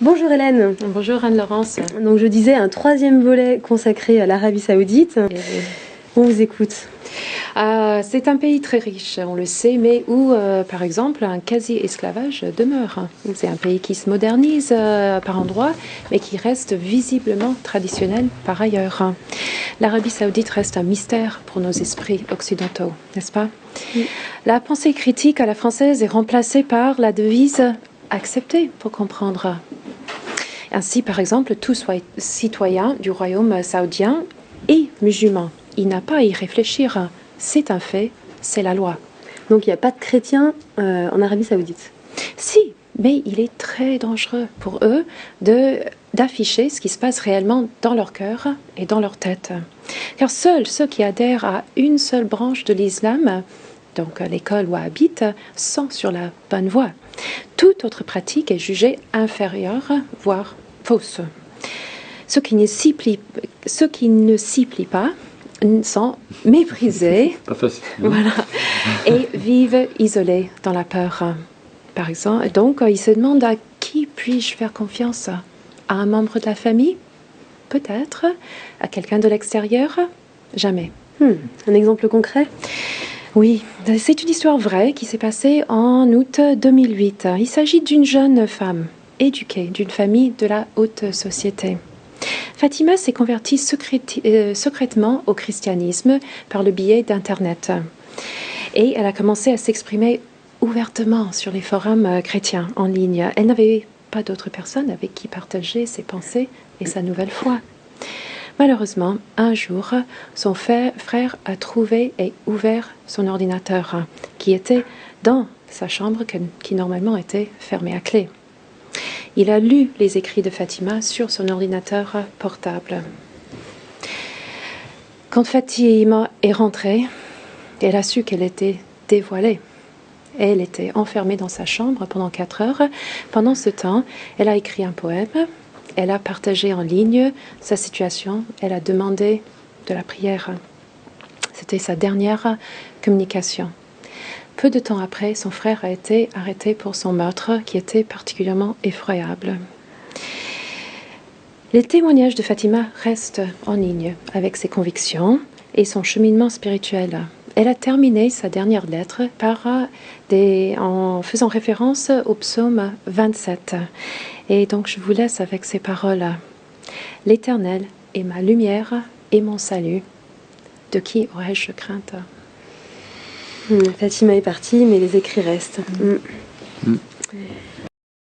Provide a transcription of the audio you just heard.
Bonjour Hélène. Bonjour Anne-Laurence. Donc je disais un troisième volet consacré à l'Arabie Saoudite. On vous écoute. C'est un pays très riche, on le sait, mais où, par exemple, un quasi-esclavage demeure. C'est un pays qui se modernise par endroits, mais qui reste visiblement traditionnel par ailleurs. L'Arabie Saoudite reste un mystère pour nos esprits occidentaux, n'est-ce pas? Oui. La pensée critique à la française est remplacée par la devise « accepter pour comprendre ». Ainsi, par exemple, tout citoyen du royaume saoudien est musulman. Il n'a pas à y réfléchir. C'est un fait, c'est la loi. Donc il n'y a pas de chrétiens en Arabie Saoudite? Si, mais il est très dangereux pour eux d'afficher ce qui se passe réellement dans leur cœur et dans leur tête. Car seuls ceux qui adhèrent à une seule branche de l'islam, donc l'école wahhabite, sont sur la bonne voie. Toute autre pratique est jugée inférieure, voire fausse. Ceux qui ne s'y plient pas sont méprisés. Pas facile. Voilà, et vivent isolés dans la peur. Par exemple, donc ils se demandent à qui puis-je faire confiance? À un membre de la famille? Peut-être. À quelqu'un de l'extérieur? Jamais. Un exemple concret? Oui, c'est une histoire vraie qui s'est passée en août 2008. Il s'agit d'une jeune femme éduquée, d'une famille de la haute société. Fatima s'est convertie secrètement au christianisme par le biais d'Internet. Et elle a commencé à s'exprimer ouvertement sur les forums chrétiens en ligne. Elle n'avait pas d'autres personnes avec qui partager ses pensées et sa nouvelle foi. Malheureusement, un jour, son frère a trouvé et ouvert son ordinateur qui était dans sa chambre qui normalement était fermée à clé. Il a lu les écrits de Fatima sur son ordinateur portable. Quand Fatima est rentrée, elle a su qu'elle était dévoilée. Elle était enfermée dans sa chambre pendant 4 heures. Pendant ce temps, elle a écrit un poème. Elle a partagé en ligne sa situation. Elle a demandé de la prière. C'était sa dernière communication. Peu de temps après, son frère a été arrêté pour son meurtre, qui était particulièrement effroyable. Les témoignages de Fatima restent en ligne avec ses convictions et son cheminement spirituel. Elle a terminé sa dernière lettre en faisant référence au psaume 27. Et donc je vous laisse avec ces paroles. « L'Éternel est ma lumière et mon salut. De qui aurais-je crainte ?» Fatima est partie, mais les écrits restent.